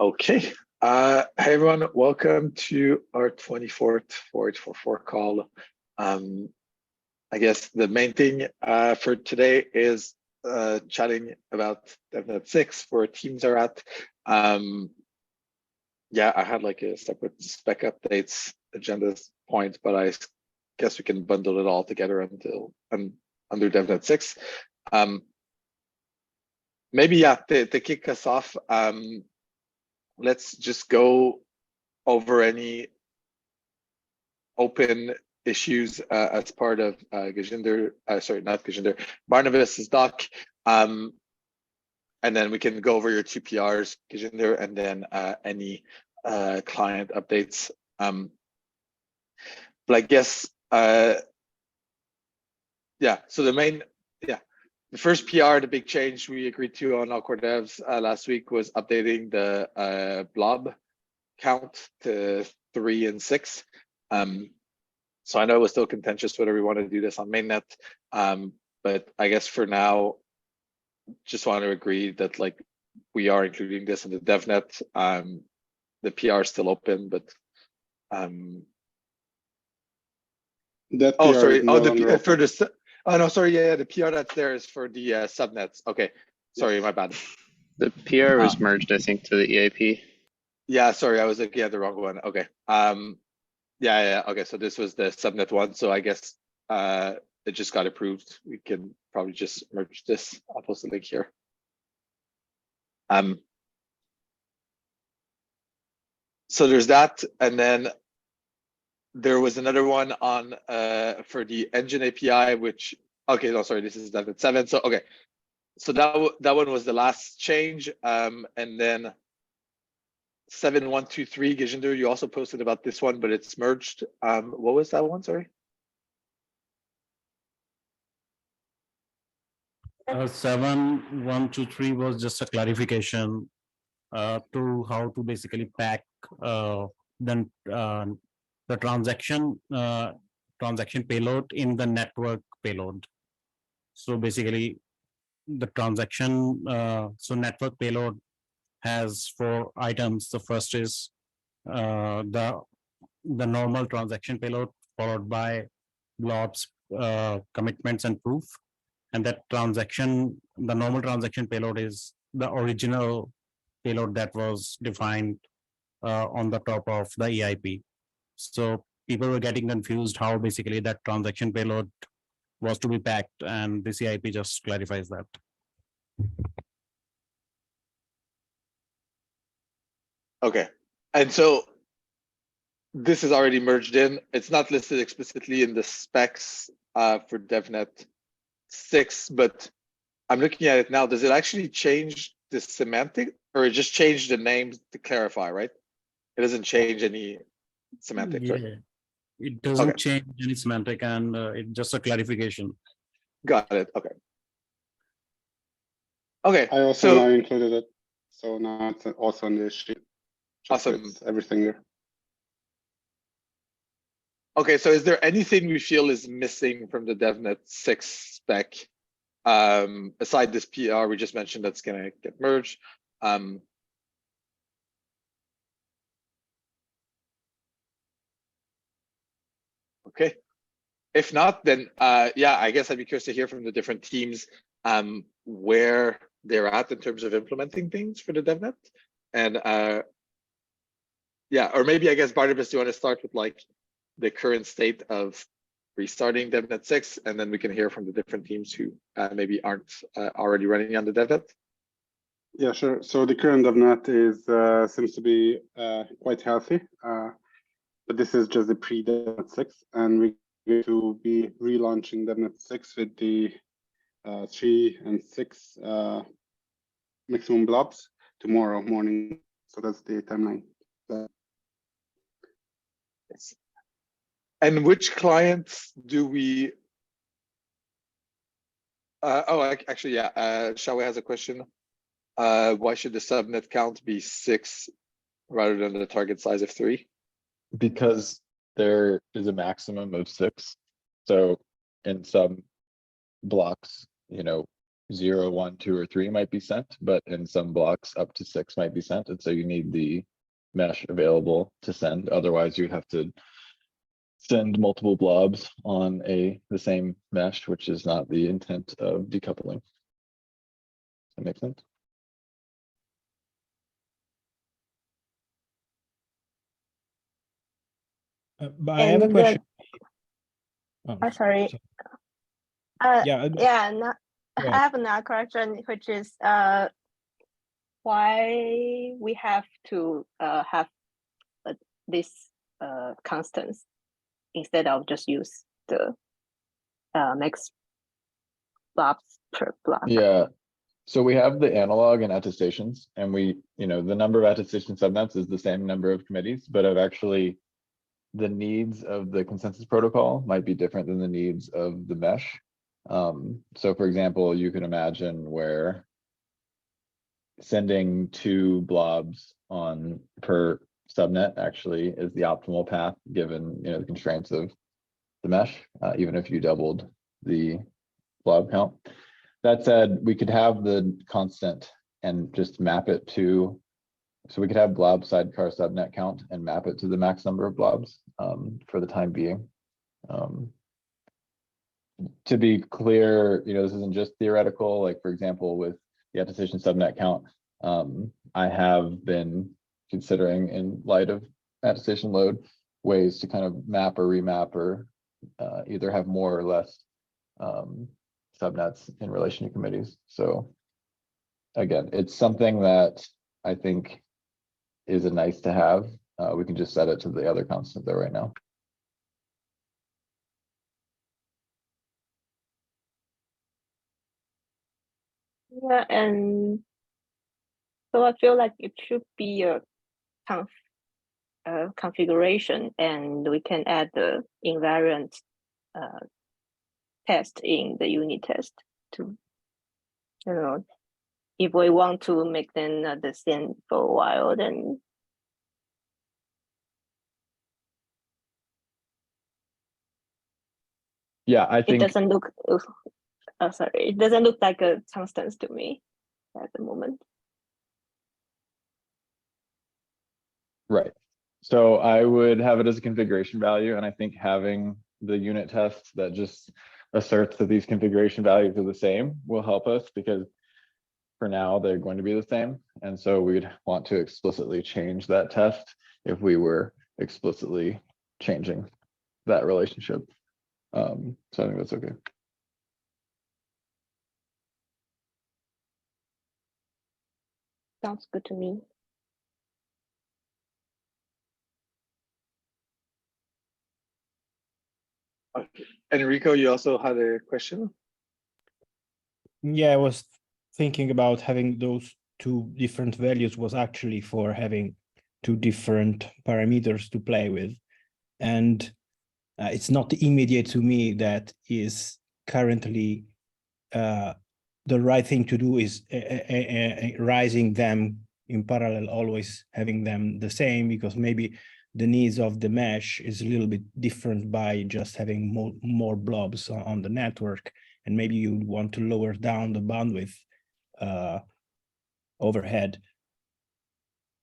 Okay. Hey everyone, welcome to our 24th 4844 call. I guess the main thing for today is chatting about DevNet 6, where teams are at. Yeah, I had like a separate spec updates agenda point, but I guess we can bundle it all together under DevNet 6. Maybe, yeah, to kick us off, let's just go over any open issues as part of Barnabas's doc. And then we can go over your two PRs, Gajinder, and then any client updates. But I guess, yeah, so the first PR, the big change we agreed to on Awkward Devs last week was updating the blob count to 3 and 6. So I know it was still contentious whether we want to do this on mainnet, but I guess for now, just want to agree that like we are including this in the DevNet. The PR is still open, but that oh, PR sorry. is no longer For the oh no, sorry. Yeah, the PR that's there is for the subnets. Okay, sorry, my bad. The PR was merged, I think, to the EIP. Yeah, sorry, I was looking at the wrong one. Okay. Yeah. Okay, so this was the subnet one. So I guess it just got approved. We can probably just merge this. I'll post the link here. So there's that, and then there was another one on for the engine API, which this is DevNet 7. So okay, so that one was the last change, and then 7123, Gajinder, you also posted about this one, but it's merged. What was that one? Sorry. 7123 was just a clarification to how to basically pack the transaction payload in the network payload. So basically, the transaction network payload has 4 items. The first is the normal transaction payload, followed by blobs, commitments, and proof. And that the normal transaction payload is the original payload that was defined on the top of the EIP. So people were getting confused how basically that transaction payload was to be packed, and this EIP just clarifies that. Okay, and so this is already merged in. It's not listed explicitly in the specs for DevNet 6, but I'm looking at it now. Does it actually change the semantic, or it just changed the name to clarify, right? It doesn't change any semantics, Yeah, right? it doesn't change any semantic, and it's just a clarification. Got it. Okay. Okay. I also now included it, so now it's also on the sheet. Awesome. Everything there. Okay, so is there anything we feel is missing from the DevNet 6 spec, aside this PR we just mentioned that's going to get merged? Okay. If not, then yeah, I guess I'd be curious to hear from the different teams where they're at in terms of implementing things for the DevNet. And yeah, or maybe I guess Barnabas, do you want to start with like the current state of restarting DevNet 6, and then we can hear from the different teams who maybe aren't already running on the DevNet? Yeah, sure. So the current DevNet is seems to be quite healthy, but this is just the pre-DevNet 6, and we're going to be relaunching DevNet 6 with the 3 and 6 maximum blobs tomorrow morning. So that's the timeline. Yes. And which clients do we? Actually, yeah. Shawe has a question. Why should the subnet count be 6 rather than the target size of 3? Because there is a maximum of 6. So in some blocks, 0, 1, 2, or 3 might be sent, but in some blocks up to 6 might be sent. And so you need the mesh available to send. Otherwise, you'd have to send multiple blobs on the same mesh, which is not the intent of decoupling. Does that make sense? But I have a question. Sorry. Yeah. Yeah. I ahead. have another question, which is why we have to have this constants instead of just use the max blobs per block. Yeah. So we have the analog and attestations, and we, the number of attestation subnets is the same number of committees, but the needs of the consensus protocol might be different than the needs of the mesh. So for example, you can imagine where sending 2 blobs on per subnet actually is the optimal path given the constraints of the mesh, even if you doubled the blob count. That said, we could have the constant and just map it to, so we could have blob sidecar subnet count and map it to the max number of blobs for the time being. To be clear, this isn't just theoretical. Like for example, with the attestation subnet count, I have been considering, in light of attestation load, ways to kind of map or remap or either have more or less subnets in relation to committees. So again, it's something that I think is a nice to have. We can just set it to the other constant there right now. Yeah, and so I feel like it should be a configuration, and we can add the invariant test in the unit test to, if we want to make them the same for a while, then Yeah, I think it doesn't look. Sorry, it doesn't look like a constants to me at the moment. right. So I would have it as a configuration value, and I think having the unit test that just asserts that these configuration values are the same will help us, because for now they're going to be the same. And so we'd want to explicitly change that test if we were explicitly changing that relationship. So I think that's okay. Sounds good to me. Okay. Enrico, you also had a question? Yeah, I was thinking about having those 2 different values was actually for having 2 different parameters to play with. And it's not immediate to me that is currently the right thing to do is rising them in parallel, always having them the same, because maybe the needs of the mesh is a little bit different by just having more blobs on the network. And maybe you want to lower down the bandwidth overhead,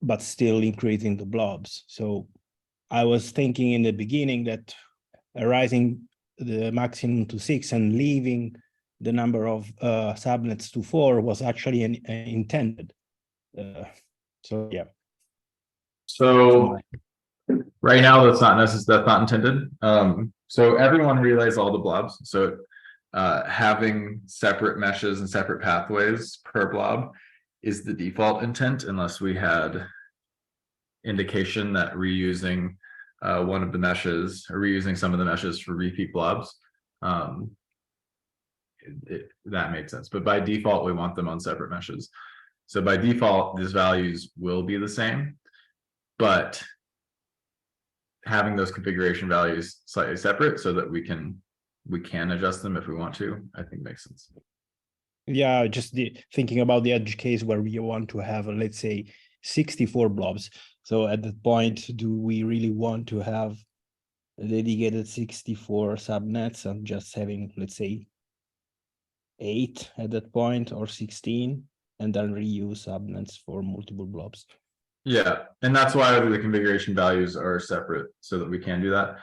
but still increasing the blobs. So I was thinking in the beginning that rising the maximum to 6 and leaving the number of subnets to 4 was actually intended. So yeah. So right now that's not intended. So everyone relays all the blobs. So having separate meshes and separate pathways per blob is the default intent, unless we had indication that reusing one of the meshes or reusing some of the meshes for repeat blobs, that made sense. But by default, we want them on separate meshes. So by default, these values will be the same, but having those configuration values slightly separate so that we can adjust them if we want to, I think makes sense. Yeah, just thinking about the edge case where we want to have, let's say, 64 blobs. So at that point, do we really want to have a dedicated 64 subnets and just having, let's say, 8 at that point or 16, and then reuse subnets for multiple blobs. Yeah, and that's why the configuration values are separate so that we can do that.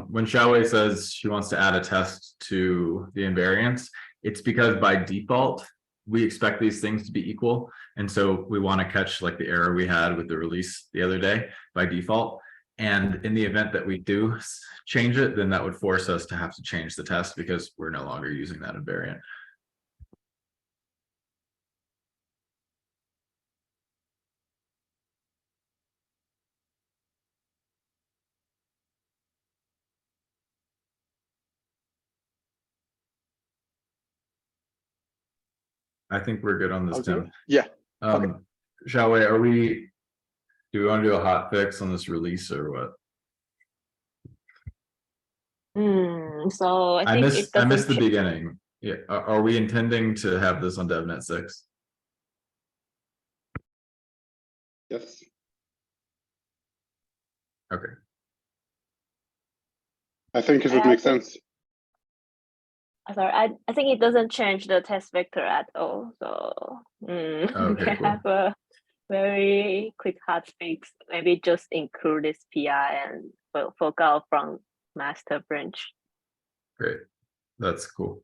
When Xiaowei says she wants to add a test to the invariance, it's because by default, we expect these things to be equal. And so we want to catch like the error we had with the release the other day by default. And in the event that we do change it, then that would force us to have to change the test because we're no longer using that invariant. I think we're good on this, Okay. Tim. Yeah. Okay. Xiaowei, do we want to do a hot fix on this release or what? So I I think missed it doesn't. the beginning. Yeah, are we intending to have this on DevNet 6? Yes. Okay. I think it would I make think- sense. Sorry, I think it doesn't change the test vector at all. So we Okay, can cool. have a very quick hot fix. Maybe just include this PI and fork out from master branch. Great. That's cool.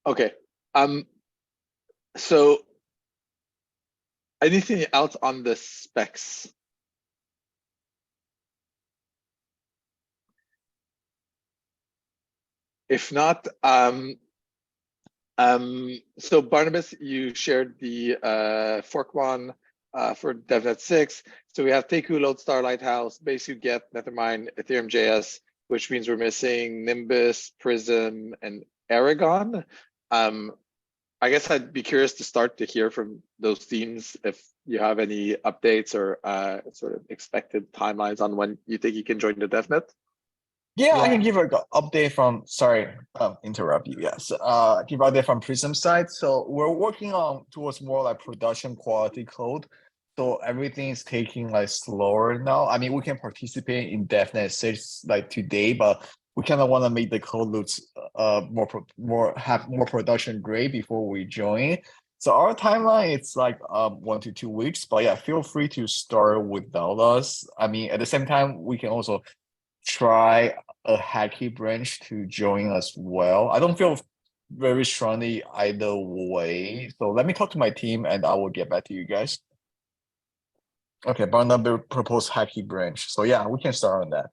Okay. So anything else on the specs? If not, so Barnabas, you shared the fork one for DevNet 6. So we have Teku, Lodestar, Lighthouse, Base Get, Nethermind, Ethereum JS, which means we're missing Nimbus, Prism, and Aragon. I guess I'd be curious to start to hear from those teams if you have any updates or sort of expected timelines on when you think you can join the DevNet. Yeah, I can give an update from, sorry, interrupt you, yes. Give update from Prism side. So we're working on towards more like production quality code. So everything is taking like slower now. I mean, we can participate in DevNet 6 like today, but we kind of want to make the code looks have more production grade before we join. So our timeline, it's like 1 to 2 weeks, but yeah, feel free to start without us. I mean, at the same time, we can also try a hacky branch to join as well. I don't feel very strongly either way. So let me talk to my team and I will get back to you guys. Okay, Barnabas proposed hacky branch. So yeah, we can start on that.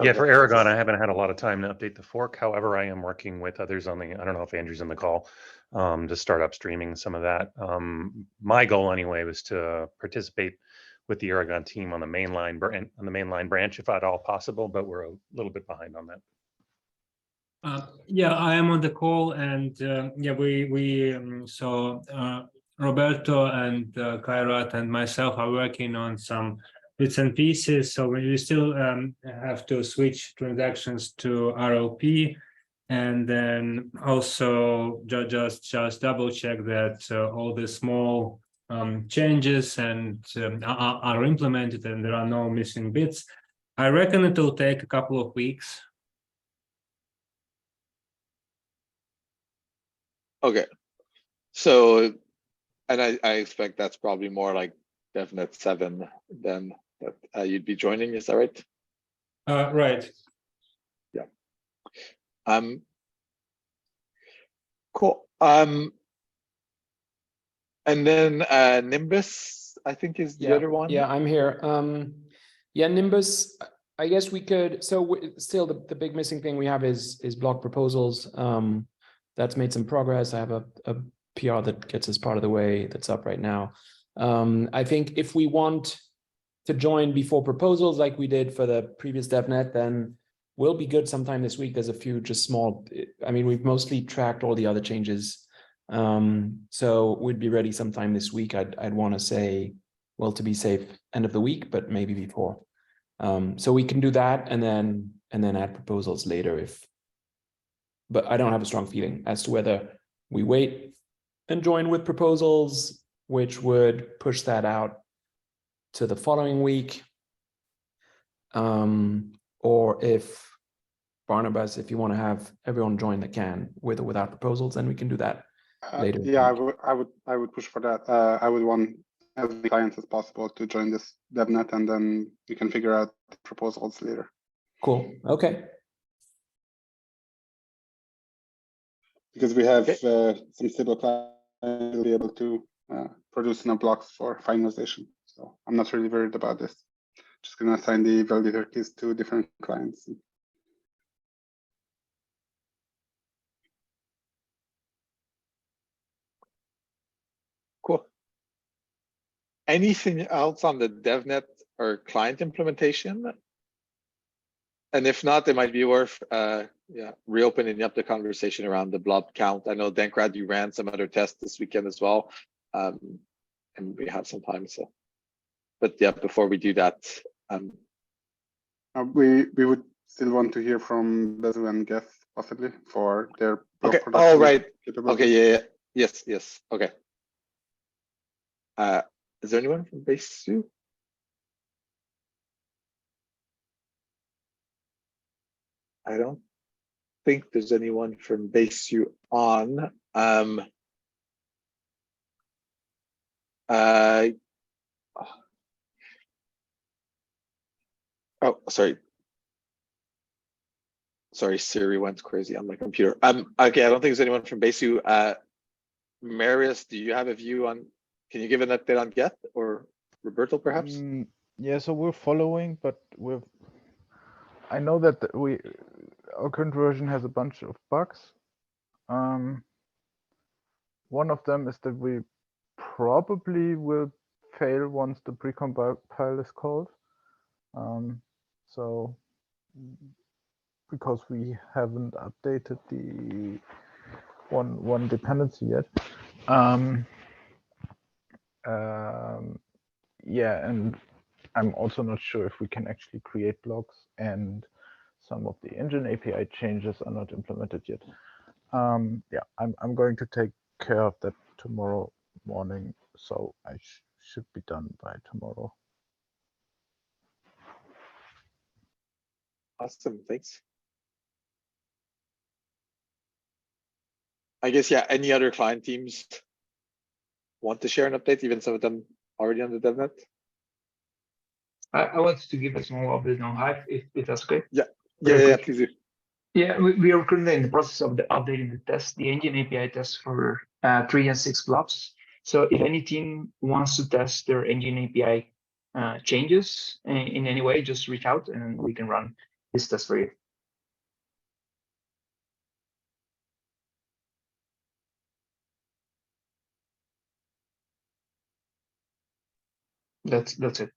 Yeah, for Aragon, I haven't had a lot of time to update the fork. However, I am working with others on the, I don't know if Andrew's in the call, to start upstreaming some of that. My goal anyway was to participate with the Aragon team on the mainline branch, if at all possible, but we're a little bit behind on that. Yeah, I am on the call, and yeah, so Roberto and Kairat and myself are working on some bits and pieces. So we still have to switch transactions to RLP, and then also just double check that all the small changes and are implemented and there are no missing bits. I reckon it will take a couple of weeks. Okay. So, and I expect that's probably more like DevNet 7 than that you'd be joining, is that right? Right. Yeah. Cool. And then Nimbus, I think, is the other one. Yeah, I'm here. Yeah, Nimbus, I guess we could, so still the big missing thing we have is block proposals. That's made some progress. I have a PR that gets us part of the way that's up right now. I think if we want to join before proposals like we did for the previous DevNet, then we'll be good sometime this week. There's a few just small, I mean, we've mostly tracked all the other changes. So we'd be ready sometime this week. I'd want to say, well, to be safe, end of the week, but maybe before. So we can do that and then add proposals later but I don't have a strong feeling as to whether we wait and join with proposals which would push that out to the following week. Or if Barnabas, if you want to have everyone join that can, with or without proposals, then we can do that later. Yeah, I would push for that. I would want as many clients as possible to join this DevNet, and then we can figure out proposals later. Cool. Okay. Because we have some stable clients will be able to produce enough blocks for finalization. So I'm not really worried about this. Just gonna assign the validator keys to different clients. Cool. Anything else on the DevNet or client implementation? And if not, it might be worth reopening up the conversation around the blob count. I know Dankrad, you ran some other tests this weekend as well, and we have some time. So, but yeah, before we do that, we would still want to hear from Bezu and Geth possibly for their block okay. production Oh, right. capabilities. Okay. Yeah. Yes. Okay. Is there anyone from Besu? I don't think there's anyone from Besu on. Oh, sorry. Sorry, Siri went crazy on my computer. Okay, I don't think there's anyone from Besu. Marius, do you have a view on? Can you give an update on Geth or Roberto, perhaps? Yeah, so we're following, but I know that our current version has a bunch of bugs. One of them is that we probably will fail once the precompile is called. So because we haven't updated the one dependency yet. Yeah, and I'm also not sure if we can actually create blocks, and some of the engine API changes are not implemented yet. Yeah, I'm going to take care of that tomorrow morning, so I should be done by tomorrow. Awesome, thanks. I guess, yeah, any other client teams want to share an update, even some of them already on the DevNet? I wanted to give a small update on Hive, if that's okay. Yeah, please do. Yeah, we are currently in the process of updating the test, the engine API test for 3 and 6 blocks. So if any team wants to test their engine API changes in any way, just reach out and we can run this test for you. That's it.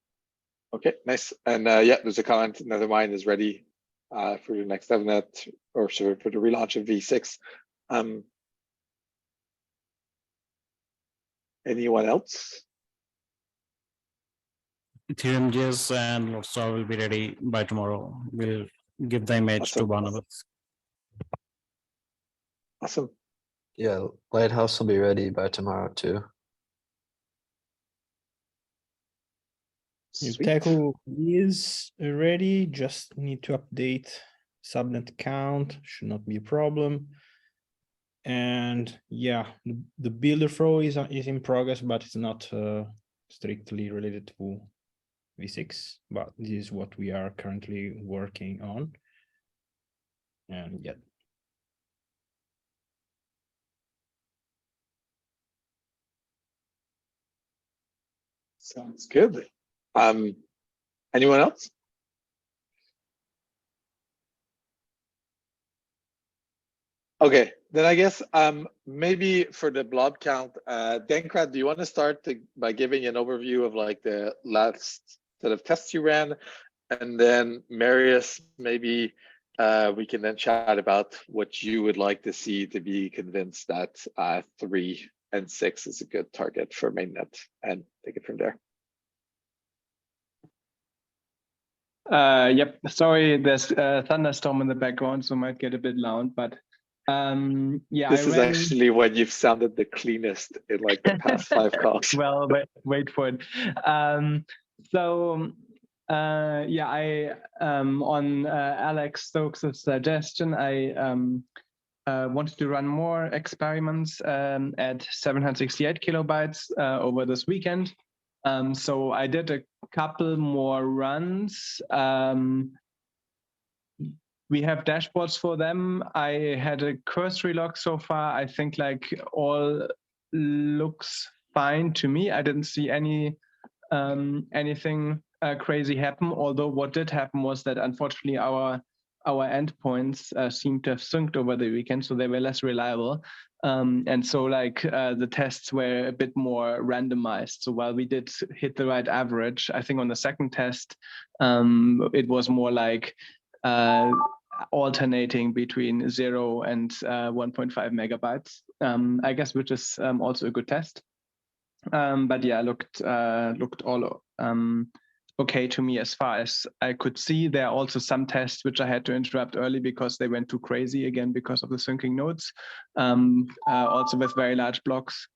Okay, nice. And yeah, there's a comment. Nethermind is ready for your next DevNet, or sorry, for the relaunch of V6. Anyone else? Ethereum JS and Lotsa will be ready by tomorrow. We'll give the image to Barnabas. Awesome. Yeah, Lighthouse will be ready by tomorrow too. Teku is ready, just need to update subnet count, should not be a problem. And yeah, the builder throw is in progress, but it's not strictly related to V6, but this is what we are currently working on. And yeah. Sounds good. Anyone else? Okay, then I guess maybe for the blob count, Dankrad, do you want to start by giving an overview of like the last set of tests you ran, and then Marius, maybe we can then chat about what you would like to see to be convinced that 3 and 6 is a good target for mainnet, and take it from there. Yep, sorry, there's a thunderstorm in the background, so might get a bit loud, but Yeah, This I is ran. actually when you've sounded the cleanest in like the past 5 calls. Well, wait for it. Yeah, I on Alex Stokes' suggestion, I wanted to run more experiments at 768 kilobytes over this weekend. So I did a couple more runs. We have dashboards for them. I had a cursory log so far. I think like all looks fine to me. I didn't see anything crazy happen. Although what did happen was that unfortunately our endpoints seemed to have synced over the weekend, so they were less reliable. And so like the tests were a bit more randomized. So while we did hit the right average, I think on the second test, it was more like alternating between 0 and 1.5 megabytes, I guess, which is also a good test. But yeah, looked all okay to me as far as I could see. There are also some tests which I had to interrupt early because they went too crazy again because of the syncing nodes, also with very large blocks.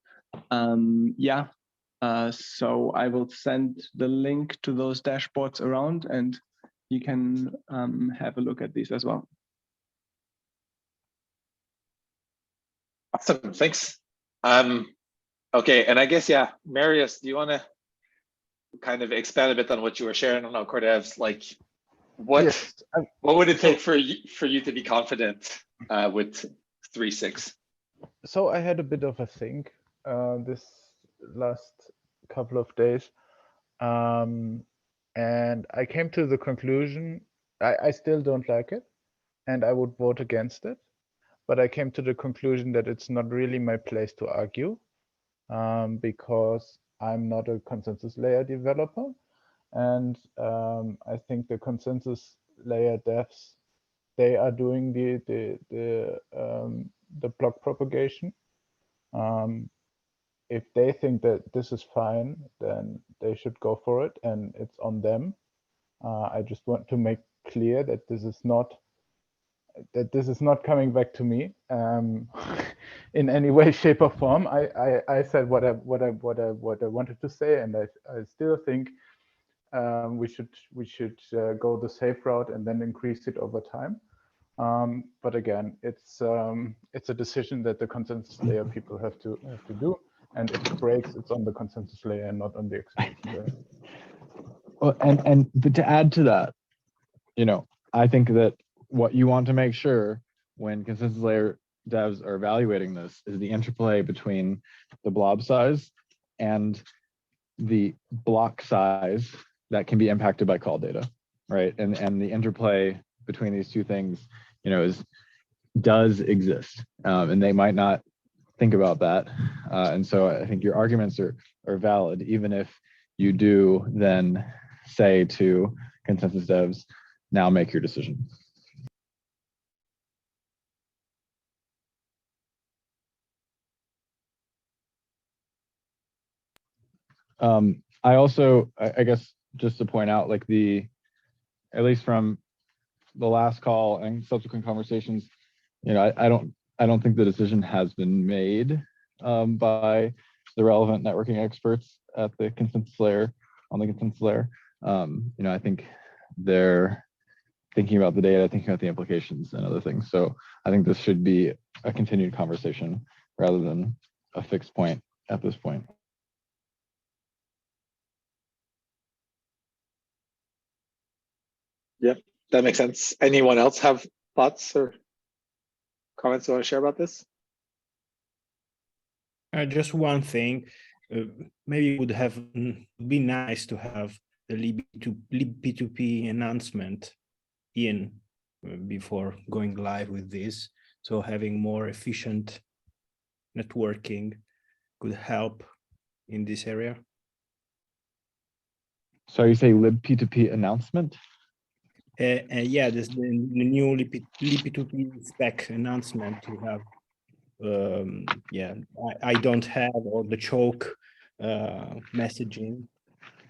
Yeah, so I will send the link to those dashboards around, and you can have a look at these as well. Awesome, thanks. Okay, and I guess, yeah, Marius, do you want to kind of expand a bit on what you were sharing on Core Devs? Like, what would it take for you to be confident with 3.6? So I had a bit of a think this last couple of days, and I came to the conclusion I still don't like it, and I would vote against it. But I came to the conclusion that it's not really my place to argue, because I'm not a consensus layer developer, and I think the consensus layer devs, they are doing the block propagation. If they think that this is fine, then they should go for it, and it's on them. I just want to make clear that this is not coming back to me in any way, shape, or form. I said what I wanted to say, and I still think we should go the safe route and then increase it over time. But again, it's a decision that the consensus layer people have to do, and if it breaks, it's on the consensus layer and not on the execution layer. Well, but to add to that, I think that what you want to make sure when consensus layer devs are evaluating this is the interplay between the blob size and the block size that can be impacted by call data, right? And the interplay between these two things, does exist, and they might not think about that. And so I think your arguments are valid, even if you do then say to consensus devs, now make your decision. I also, I guess, just to point out, like at least from the last call and subsequent conversations, I don't think the decision has been made by the relevant networking experts at the consensus layer, on the consensus layer. I think they're thinking about the data, thinking about the implications and other things. So I think this should be a continued conversation rather than a fixed point at this point. Yeah, that makes sense. Anyone else have thoughts or comments you want to share about this? Just one thing, maybe it would be nice to have the libp2p announcement in before going live with this. So having more efficient networking could help in this area. So you say libp2p announcement? Yeah, this the new libp2p spec announcement you have. Yeah, I don't have all the choke messaging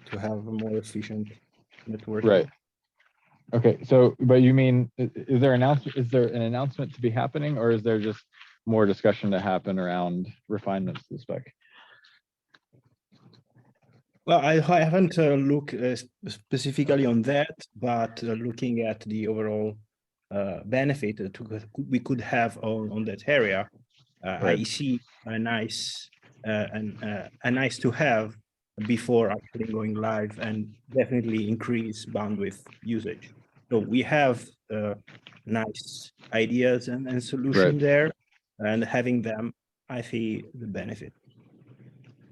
to have a more efficient network. Right. Okay, so, but you mean, is there an announcement to be happening, or is there just more discussion to happen around refinements to the spec? Well, I haven't looked specifically on that, but looking at the overall benefit we could have on that area, Right. I see a nice to have before actually going live, and definitely increase bandwidth usage. So we have nice ideas and solution there, and having them, I see the benefit.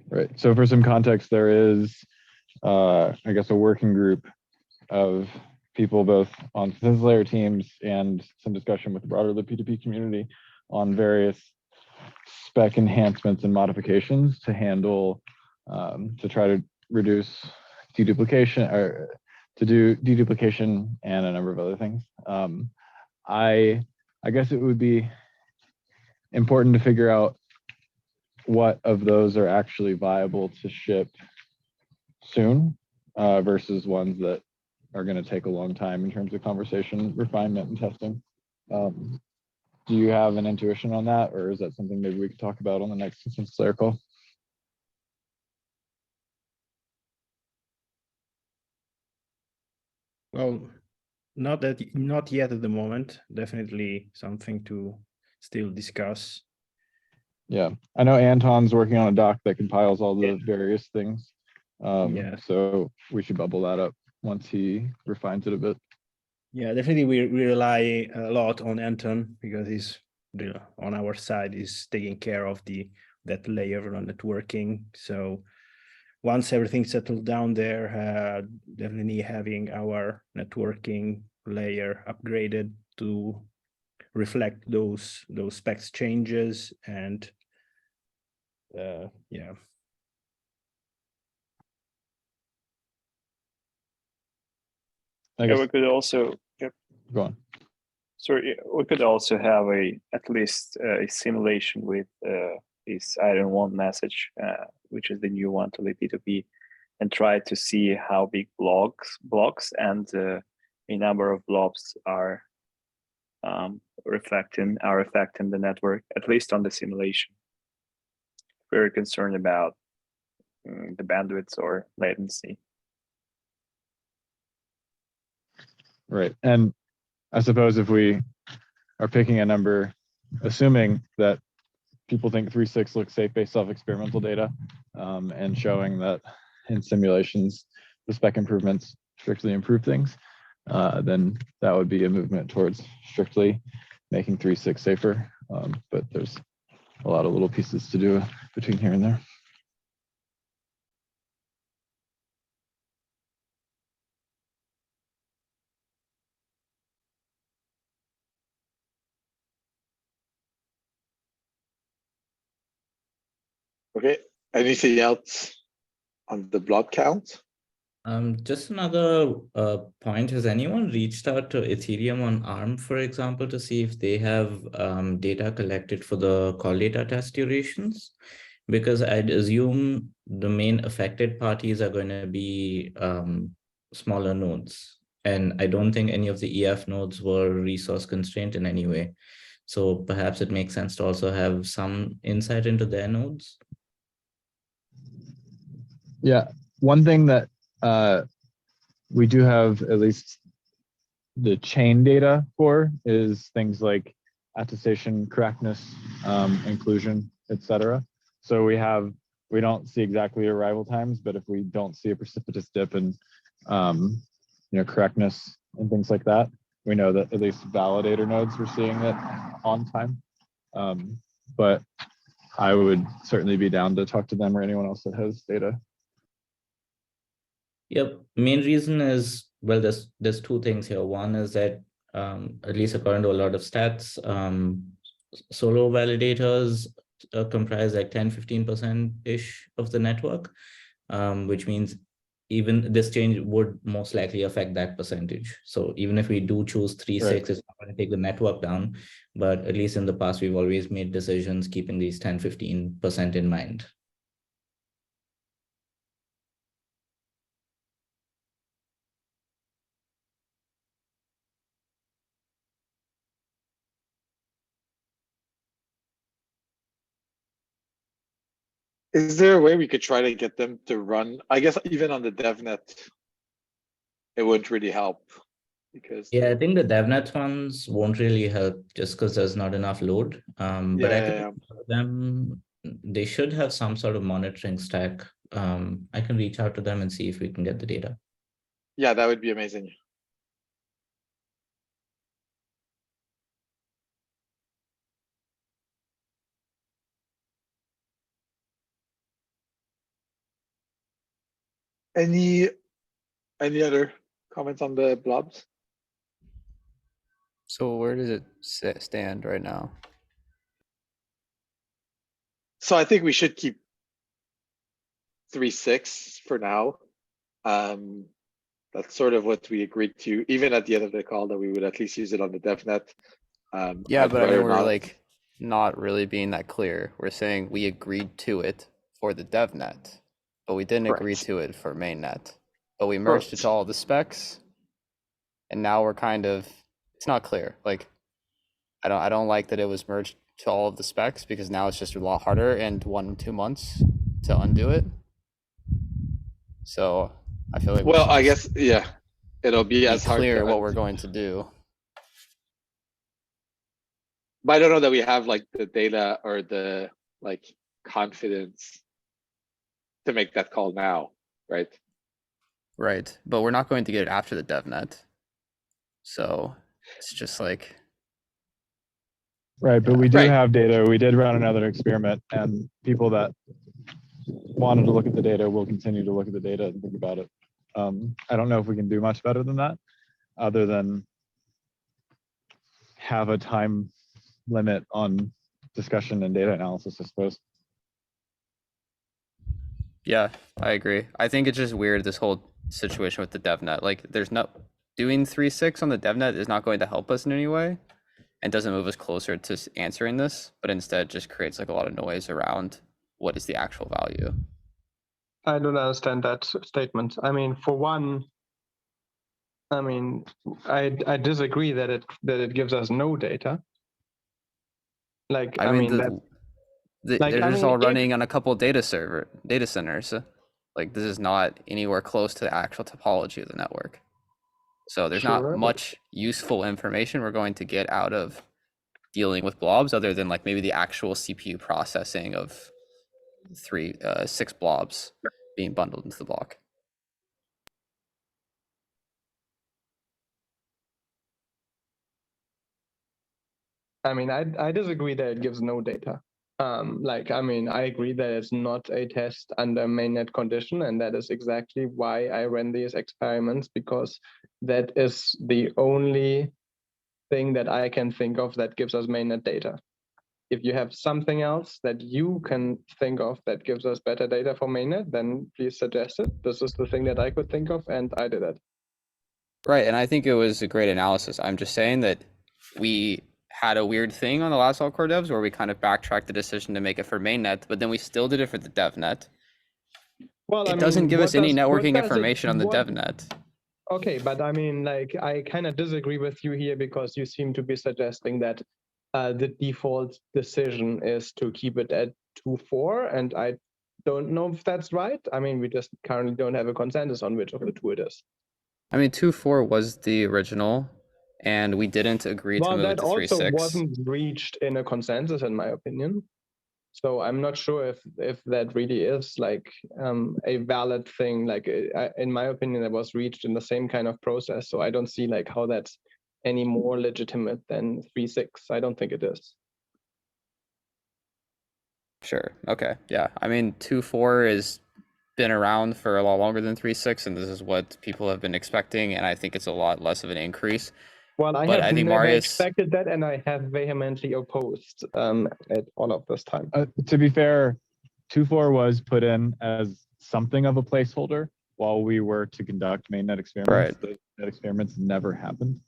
Right. So for some context, there is, I guess, a working group of people both on consensus layer teams and some discussion with the broader the P2P community on various spec enhancements and modifications to handle, to try to reduce deduplication, or to do deduplication and a number of other things. I guess it would be important to figure out what of those are actually viable to ship soon versus ones that are going to take a long time in terms of conversation, refinement, and testing. Do you have an intuition on that, or is that something maybe we could talk about on the next consensus layer call? Well, not yet at the moment. Definitely something to still discuss. Yeah, I know Anton's working on a doc that compiles all the various things. Yeah. So we should bubble that up once he refines it a bit. Yeah, definitely we rely a lot on Anton because he's on our side, is taking care of that layer on networking. So once everything settled down there, definitely having our networking layer upgraded to reflect those specs changes, and yeah. Yeah, we could also, yep. Go on. Sorry, we could also have at least a simulation with this iron one message, which is the new one to the P2P, and try to see how big blocks and a number of blobs are affecting the network, at least on the simulation. Very concerned about the bandwidth or latency. Right. And I suppose if we are picking a number, assuming that people think 3.6 looks safe based off experimental data, and showing that in simulations, the spec improvements strictly improve things, then that would be a movement towards strictly making 3.6 safer. But there's a lot of little pieces to do between here and there. Okay, anything else on the block count? Just another point. Has anyone reached out to Ethereum on ARM, for example, to see if they have data collected for the call data test durations? Because I'd assume the main affected parties are going to be smaller nodes. And I don't think any of the EF nodes were resource constrained in any way. So perhaps it makes sense to also have some insight into their nodes. Yeah, one thing that we do have at least the chain data for is things like attestation correctness, inclusion, etc. So we don't see exactly arrival times, but if we don't see a precipitous dip in correctness and things like that, we know that at least validator nodes we're seeing it on time. But I would certainly be down to talk to them or anyone else that has data. Yep. Main reason is, well, there's two things here. One is that at least according to a lot of stats, solo validators comprise like 10-15% ish of the network, which means even this change would most likely affect that percentage. So even if we do choose 3.6, Right. it's not going to take the network down, but at least in the past, we've always made decisions keeping these 10-15% in mind. Is there a way we could try to get them to run? I guess even on the DevNet, it wouldn't really help because Yeah, I think the DevNet ones won't really help just because there's not enough load. But I yeah, can reach out to them. They should have some sort of monitoring stack. I can reach out to them and see if we can get the data. yeah, that would be amazing. Any other comments on the blobs? So where does it stand right now? So I think we should keep 3.6 for now. That's sort of what we agreed to, even at the end of the call, that we would at least use it on the DevNet. Yeah, I'd but I mean, rather we're not- like not really being that clear. We're saying we agreed to it for the DevNet, but we didn't agree Correct. to it for mainnet. But we merged it Correct. to all the specs, and now we're kind of, it's not clear. Like, I don't like that it was merged to all of the specs, because now it's just a lot harder in 2 months to undo it. So I feel like we Well, should I just guess, yeah, it'll be be as hard clear to what we're undo. going to do. But I don't know that we have like the data or the like confidence to make that call now, right? Right, but we're not going to get it after the DevNet. So it's just like, Right, but we do Right. have data. We did run another experiment, and people that wanted to look at the data will continue to look at the data and think about it. I don't know if we can do much better than that, other than have a time limit on discussion and data analysis, I suppose. yeah, I agree. I think it's just weird, this whole situation with the DevNet. Like, there's no, doing 3.6 on the DevNet is not going to help us in any way, and doesn't move us closer to answering this, but instead just creates like a lot of noise around what is the actual value. I don't understand that statement. I mean, for one, I mean, I disagree that it gives us no data. Like, I mean, that, like, they're I just mean, all if- running on a couple data centers. Like, this is not anywhere close to the actual topology of the network. So there's Sure, not but- much useful information we're going to get out of dealing with blobs, other than like maybe the actual CPU processing of 6 blobs being bundled into the block. I mean, I disagree that it gives no data. Like, I mean, I agree that it's not a test under mainnet condition, and that is exactly why I ran these experiments, because that is the only thing that I can think of that gives us mainnet data. If you have something else that you can think of that gives us better data for mainnet, then please suggest it. This is the thing that I could think of, and I did it. Right, and I think it was a great analysis. I'm just saying that we had a weird thing on the last all core devs where we kind of backtracked the decision to make it for mainnet, but then we still did it for the devnet. Well, It doesn't give us any what networking does it- information on the what- devnet. Okay, but I mean, like, I kind of disagree with you here, because you seem to be suggesting that the default decision is to keep it at 2.4, and I don't know if that's right. I mean, we just currently don't have a consensus on which of the two it is. I mean, 2.4 was the original, and we didn't agree to Well, move it that to also 3.6. wasn't reached in a consensus, in my opinion. So I'm not sure if that really is like a valid thing. Like, in my opinion, it was reached in the same kind of process. So I don't see like how that's any more legitimate than 3.6. I don't think it is. Sure. Okay. Yeah. I mean, 2.4 has been around for a lot longer than 3.6, and this is what people have been expecting. And I think it's a lot less of an increase. Well, I But have I think never Marius, expected that, and I have vehemently opposed it all of this time. To be fair, 2.4 was put in as something of a placeholder while we were to conduct mainnet experiments. Right. The experiments never happened.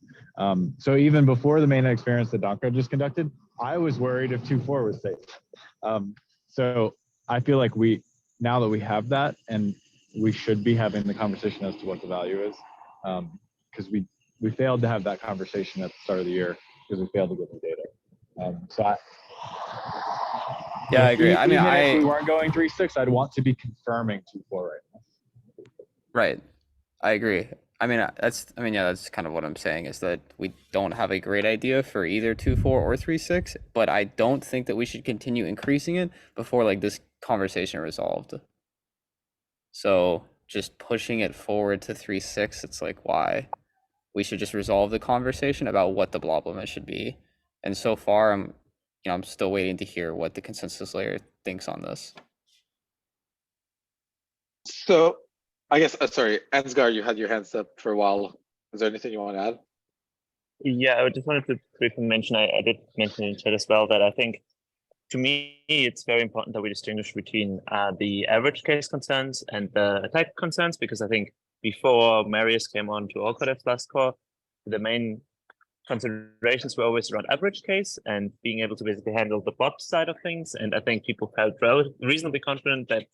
So even before the mainnet experiments that Donka just conducted, I was worried if 2.4 was safe. So I feel like now that we have that, and we should be having the conversation as to what the value is, because we failed to have that conversation at the start of the year because we failed to get the data. Yeah, I agree. I mean, Even if we weren't going 3-6, I'd want to be confirming 2-4 right now. right. I agree. I mean, yeah, that's kind of what I'm saying is that we don't have a great idea for either 2-4 or 3-6, but I don't think that we should continue increasing it before like this conversation resolved. So just pushing it forward to 3-6, it's like, why? We should just resolve the conversation about what the blob limit should be. And so far, I'm still waiting to hear what the consensus layer thinks on this. So I guess, sorry, Ansgar, you had your hands up for a while. Is there anything you want to add? Yeah, I just wanted to briefly mention, I did mention in chat as well that I think, to me, it's very important that we distinguish between the average case concerns and the attack concerns, because I think before Marius came on to Allcodev's last call, the main considerations were always around average case and being able to basically handle the bot side of things. And I think people felt reasonably confident that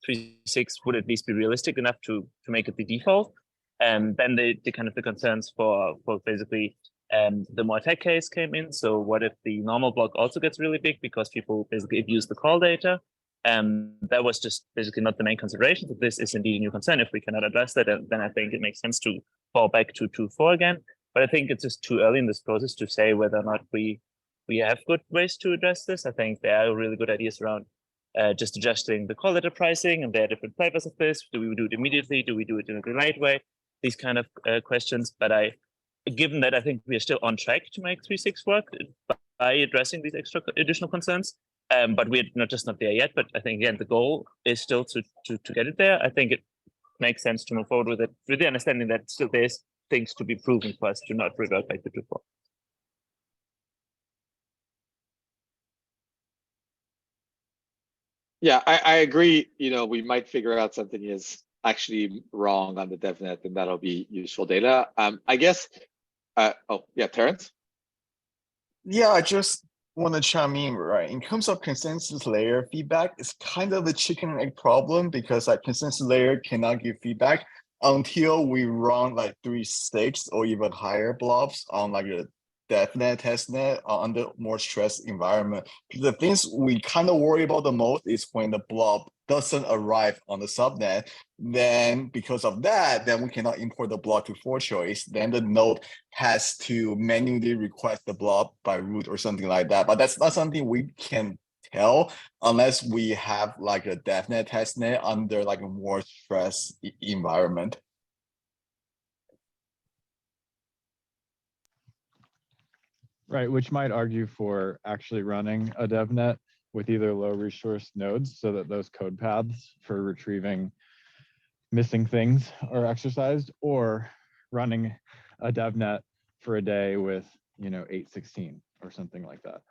3-6 would at least be realistic enough to make it the default. And then the kind of the concerns for basically the more attack case came in. So what if the normal block also gets really big because people basically abuse the call data? That was just basically not the main consideration. But this is indeed a new concern. If we cannot address that, then I think it makes sense to fall back to 2-4 again. But I think it's just too early in this process to say whether or not we have good ways to address this. I think there are really good ideas around just adjusting the call letter pricing, and there are different flavors of this. Do we do it immediately? Do we do it in a delayed way? These kind of questions. But given that I think we are still on track to make 3-6 work by addressing these additional concerns, but we're not there yet. But I think again the goal is still to get it there. I think it makes sense to move forward with it, with the understanding that still there's things to be proven for us to not revert back to 2-4. Yeah, I agree. We might figure out something is actually wrong on the DevNet, and that'll be useful data. I guess. Oh yeah, Terrence. Yeah, I just want to chime in, right? In terms of consensus layer feedback, it's kind of a chicken and egg problem, because like consensus layer cannot give feedback until we run like 3-6 or even higher blobs on like a DevNet, testnet under more stressed environment. The things we kind of worry about the most is when the blob doesn't arrive on the subnet. Then because of that, then we cannot import the blob to ForChoice. Then the node has to manually request the blob by root or something like that. But that's not something we can tell unless we have like a DevNet testnet under like a more stressed environment. Right, which might argue for actually running a DevNet with either low resource nodes so that those code paths for retrieving missing things are exercised, or running a DevNet for a day with 816 or something like that.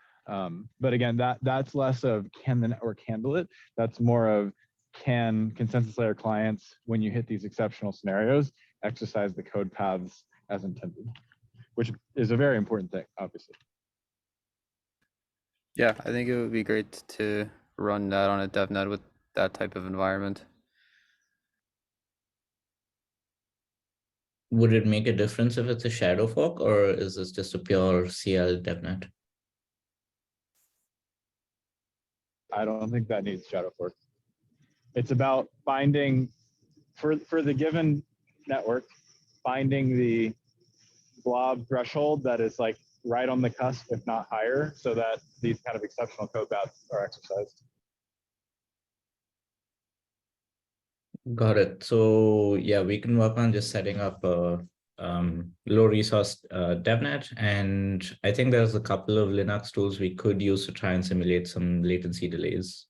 But again, that's less of can the network handle it? That's more of can consensus layer clients, when you hit these exceptional scenarios, exercise the code paths as intended, which is a very important thing, obviously. Yeah, I think it would be great to run that on a DevNet with that type of environment. Would it make a difference if it's a shadow fork, or is this just a pure CL DevNet? I don't think that needs shadow fork. It's about finding, for the given network, finding the blob threshold that is like right on the cusp, if not higher, so that these kind of exceptional code paths are exercised. Got it. So yeah, we can work on just setting up a low resource DevNet, and I think there's a couple of Linux tools we could use to try and simulate some latency delays.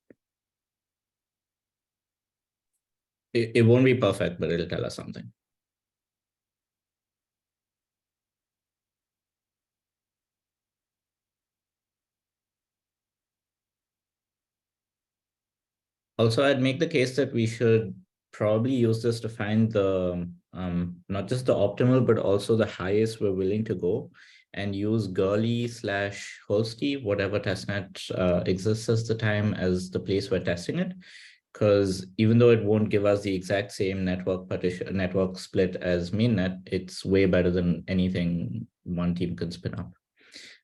It won't be perfect, but it'll tell us something. Also, I'd make the case that we should probably use this to find the not just the optimal, but also the highest we're willing to go, and use Gurley/Holsky, whatever testnet exists at the time, as the place we're testing it. Because even though it won't give us the exact same network split as mainnet, it's way better than anything one team can spin up.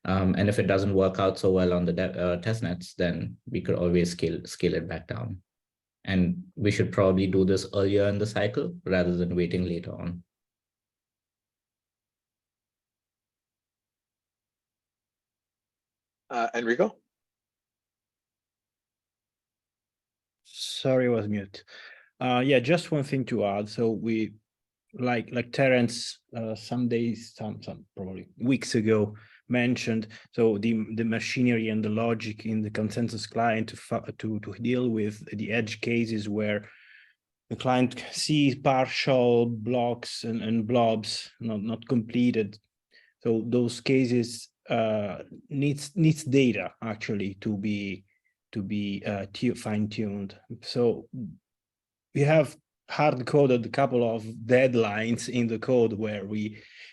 And if it doesn't work out so well on the test nets, then we could always scale it back down. And we should probably do this earlier in the cycle rather than waiting later on. Enrico? Sorry, I was mute. Yeah, just one thing to add. So we, like Terence, some probably weeks ago mentioned. So the machinery and the logic in the consensus client to deal with the edge cases where the client sees partial blocks and blobs not completed. So those cases needs data actually to be fine-tuned. So we have hard-coded a couple of deadlines in the code where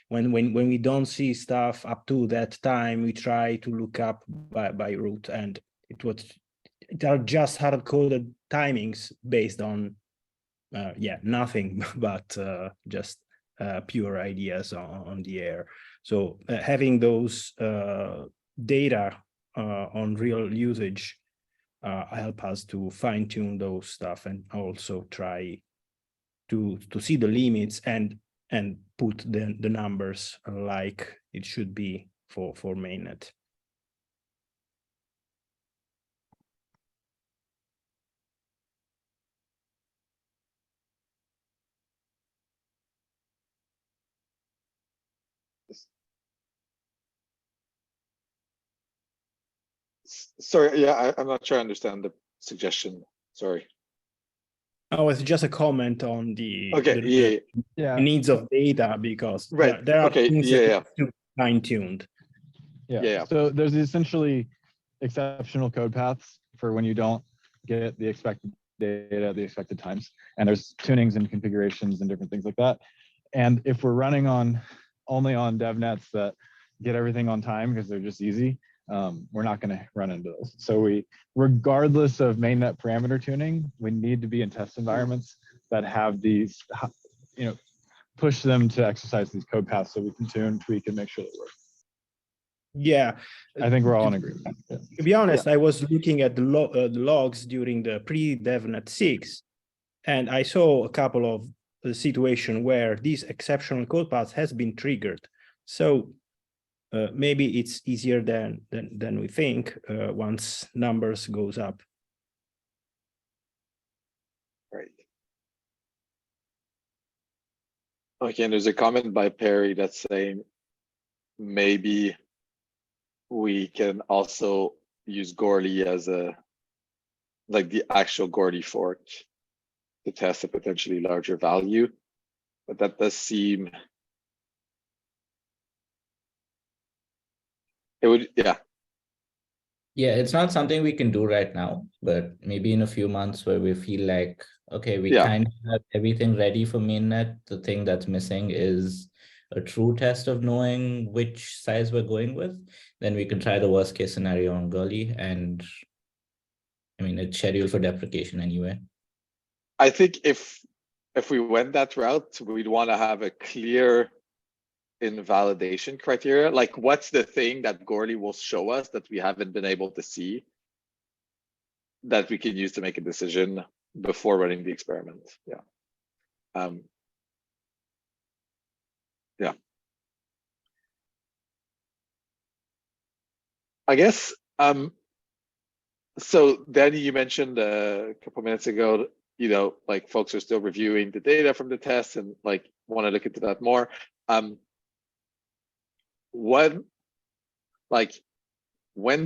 when we don't see stuff up to that time, we try to look up by root, and it are just hard-coded timings based on nothing but just pure ideas on the air. So having those data on real usage help us to fine-tune those stuff, and also try to see the limits and put the numbers like it should be for mainnet. Sorry, yeah, I'm not sure I understand the suggestion. Sorry. Oh, it's just a comment on the, Okay, the needs of data, because right. there are Okay, things yeah, that need to be fine-tuned. Yeah. So there's essentially exceptional code paths for when you don't get the expected data at the expected times. And there's tunings and configurations and different things like that. And if we're running only on dev nets that get everything on time because they're just easy, we're not going to run into those. So regardless of mainnet parameter tuning, we need to be in test environments that have these, push them to exercise these code paths so we can tune, tweak, and make sure they work. Yeah, I think we're all in agreement. Yeah. To be honest, I was looking at the logs during the pre-DevNet 6, and I saw a couple of situations where this exceptional code path has been triggered. So maybe it's easier than we think once numbers goes up. Right. Okay, and there's a comment by Perry that's saying maybe we can also use Goerli as like the actual Goerli fork to test a potentially larger value, but that does seem, it would, yeah. Yeah, it's not something we can do right now, but maybe in a few months where we feel like, okay, we kind of have everything ready for mainnet. The thing that's missing is a true test of knowing which size we're going with. Then we can try the worst case scenario on Goerli, and I mean, it's scheduled for deprecation anyway. I think if we went that route, we'd want to have a clear invalidation criteria. Like, what's the thing that Goerli will show us that we haven't been able to see that we can use to make a decision before running the experiment? Yeah. Yeah. I guess, so Danny, you mentioned a couple minutes ago, like folks are still reviewing the data from the test and like want to look into that more. When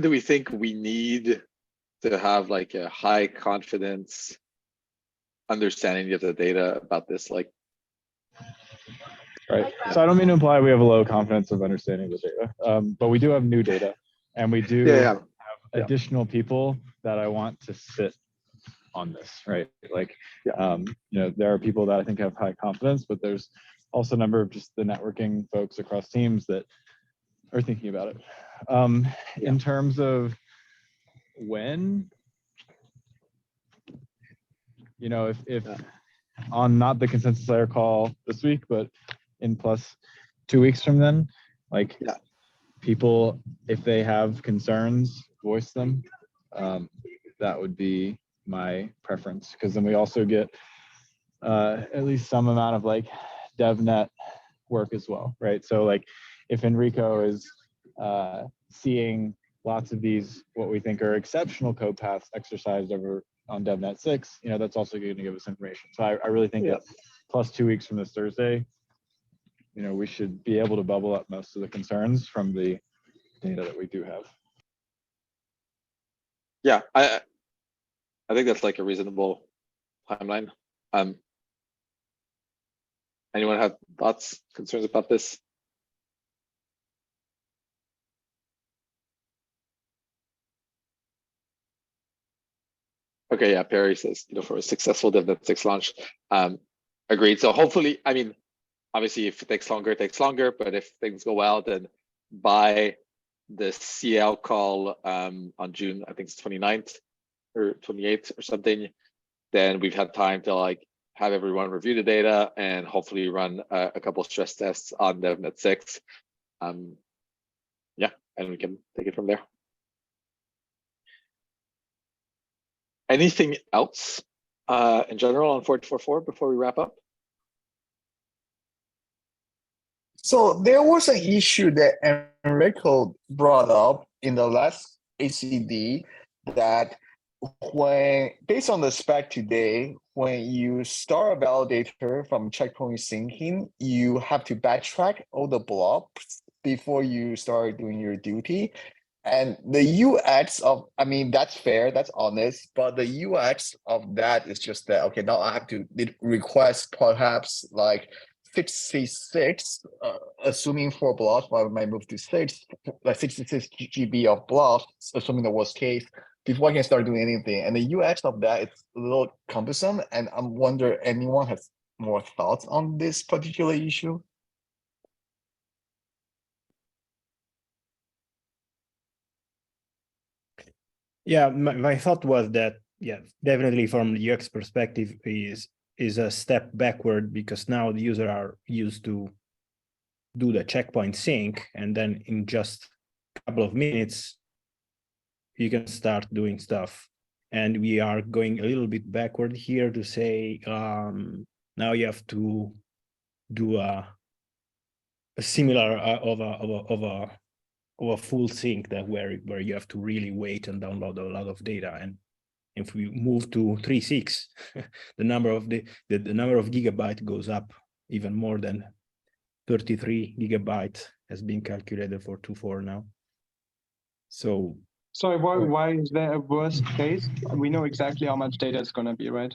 do we think we need to have like a high confidence understanding of the data about this? Like, right. So I don't mean to imply we have a low confidence of understanding the data, but we do have new data, and we do have additional people that I want to sit on this, right? Like, there are people that I think have high confidence, but there's also a number of just the networking folks across teams that are thinking about it. In terms of when, if on not the consensus layer call this week, but in plus 2 weeks from then, like people, if they have concerns, voice them. That would be my preference, because then we also get at least some amount of like DevNet work as well, right? So like if Enrico is seeing lots of these, what we think are exceptional code paths exercised over on DevNet 6, you know, that's also going to give us information. So I really think that plus 2 weeks from this Thursday, you know, we should be able to bubble up most of the concerns from the data that we do have. Yeah, I think that's like a reasonable timeline. Anyone have thoughts, concerns about this? Okay, yeah, Perry says, you know, for a successful DevNet 6 launch. Agreed. So hopefully, I mean, obviously if it takes longer, it takes longer, but if things go well, then by the CL call on June, I think it's 29th or 28th or something, then we've had time to like have everyone review the data and hopefully run a couple of stress tests on DevNet 6. Yeah, and we can take it from there. Anything else in general on 4844 before we wrap up? So there was an issue that Enrico brought up in the last ACD that when, based on the spec today, when you start a validator from checkpoint syncing, you have to backtrack all the blocks before you start doing your duty. And the UX of, I mean, that's fair, that's honest, but the UX of that is just that, okay, now I have to request perhaps like 66, assuming 4 blocks, but I might move to 6, like 66 GB of blocks, assuming the worst case, before I can start doing anything. And the UX of that is a little cumbersome, and I'm wondering, anyone has more thoughts on this particular issue? Yeah, my thought was that, yeah, definitely from the UX perspective is a step backward, because now the user are used to do the checkpoint sync, and then in just a couple of minutes, you can start doing stuff. And we are going a little bit backward here to say, now you have to do a similar of a full sync that where you have to really wait and download a lot of data. And if we move to 3.6, the number of the number of gigabyte goes up even more than 33 gigabytes has been calculated for 2.4 now. So sorry, why is there a worst case? We know exactly how much data it's going to be, right?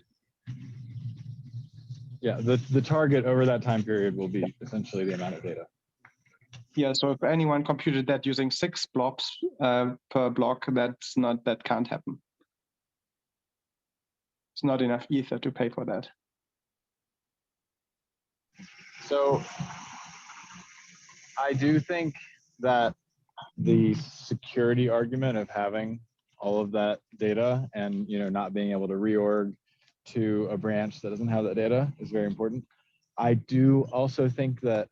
Yeah, the target over that time period will be essentially the amount of data. Yeah, so if anyone computed that using 6 blobs per block, that can't happen. It's not enough ether to pay for that. So I do think that the security argument of having all of that data and, you know, not being able to reorg to a branch that doesn't have that data is very important. I do also think that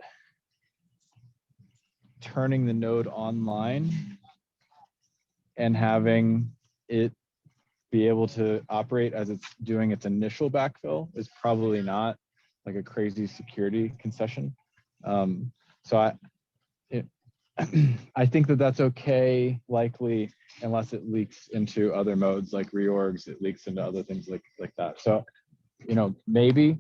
turning the node online and having it be able to operate as it's doing its initial backfill is probably not like a crazy security concession. So I think that that's okay, likely, unless it leaks into other modes like reorgs, it leaks into other things like that. So, you know, maybe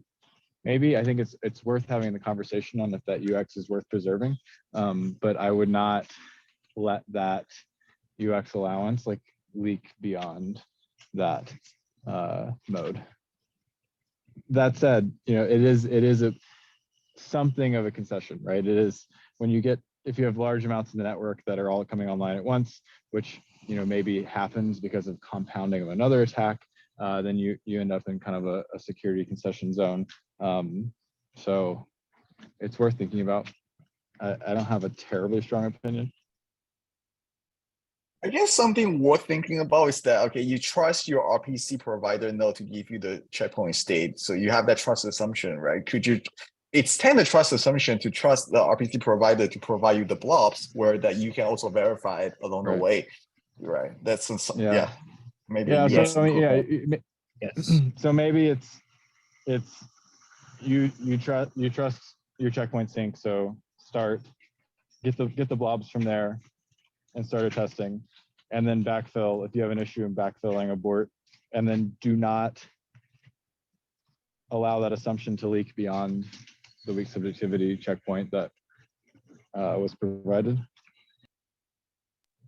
I think it's worth having the conversation on if that UX is worth preserving. But I would not let that UX allowance like leak beyond that mode. That said, you know, it is something of a concession, right? It is when you get, if you have large amounts in the network that are all coming online at once, which, you know, maybe happens because of compounding of another attack, then you end up in kind of a security concession zone. So it's worth thinking about. I don't have a terribly strong opinion. I guess something worth thinking about is that, okay, you trust your RPC provider node to give you the checkpoint state. So you have that trust assumption, right? Could you it's kind of trust assumption to trust the RPC provider to provide you the blobs where that you can also verify it along the way. Right. That's yeah. Maybe Yeah. yes. So Yes. So maybe it's you trust your checkpoint sync. So get the blobs from there and start a testing, and then backfill if you have an issue in backfilling abort, and then do not allow that assumption to leak beyond the weak subjectivity checkpoint that was provided.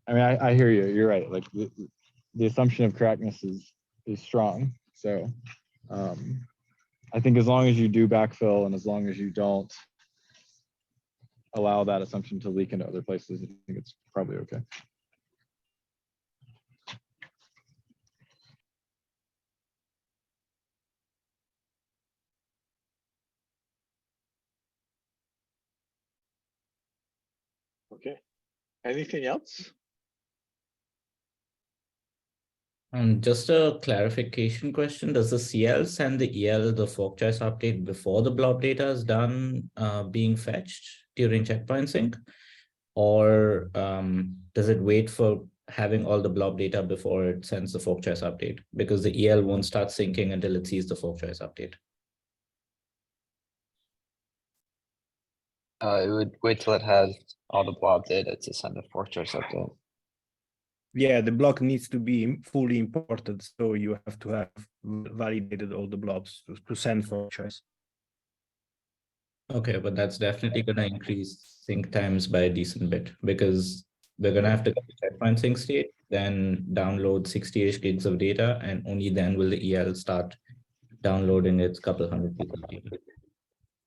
I mean, I hear you. You're right. Like the assumption of correctness is strong. So I think as long as you do backfill and as long as you don't allow that assumption to leak into other places, I think it's probably okay. Okay. Anything else? Just a clarification question. Does the CL send the EL the fork choice update before the blob data is done being fetched during checkpoint sync? Or does it wait for having all the blob data before it sends the fork choice update? Because the EL won't start syncing until it sees the fork choice update. It would wait till it has all the blob data to send the fork choice update. Yeah, the block needs to be fully imported, so you have to have validated all the blobs to send for choice. Okay, but that's definitely going to increase sync times by a decent bit, because we're going to have to get to checkpoint sync state, then download 60-ish gigs of data, and only then will the EL start downloading its couple hundred gigs of data.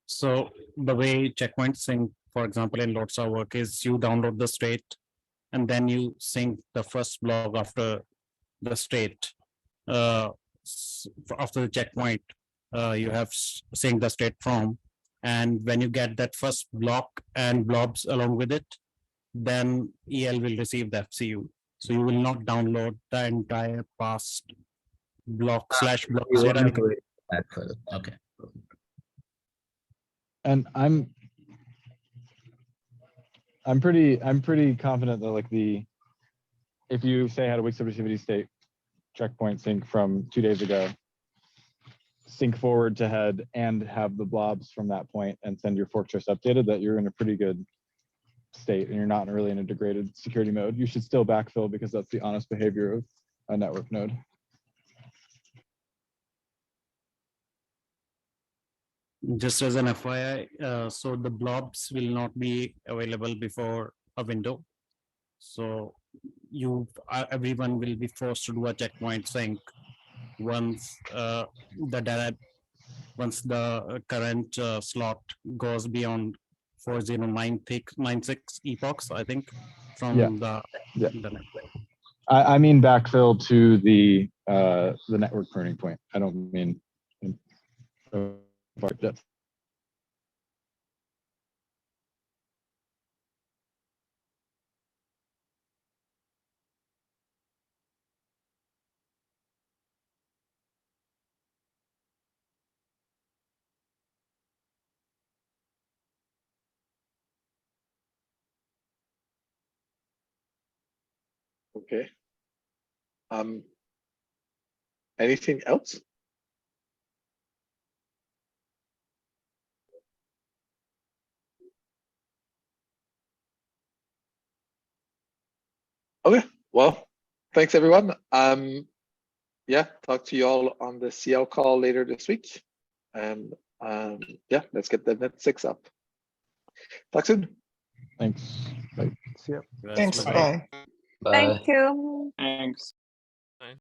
So the way checkpoint sync, for example, in Lotsa work is you download the state and then you sync the first block after the state. After the checkpoint, you have synced the state from, and when you get that first block and blobs along with it, then EL will receive the FCU. So you will not download the entire past block / blocks. Okay. And I'm pretty confident that like if you say had a weak subjectivity state checkpoint sync from 2 days ago, sync forward to head and have the blobs from that point and send your fork choice updated, that you're in a pretty good state and you're not really in a degraded security mode. You should still backfill because that's the honest behavior of a network node. Just as an FYI, so the blobs will not be available before a window. So everyone will be forced to do a checkpoint sync once once the current slot goes beyond 4096 epochs, I think, from the network. I mean backfill to the network pruning point. I don't mean depth. Okay. Anything else? Okay, well, thanks everyone. Yeah, talk to you all on the CL call later this week. And yeah, let's get the DevNet 6 up. Talk soon. Thanks. Bye. Thanks. Bye. Thank you. Thanks.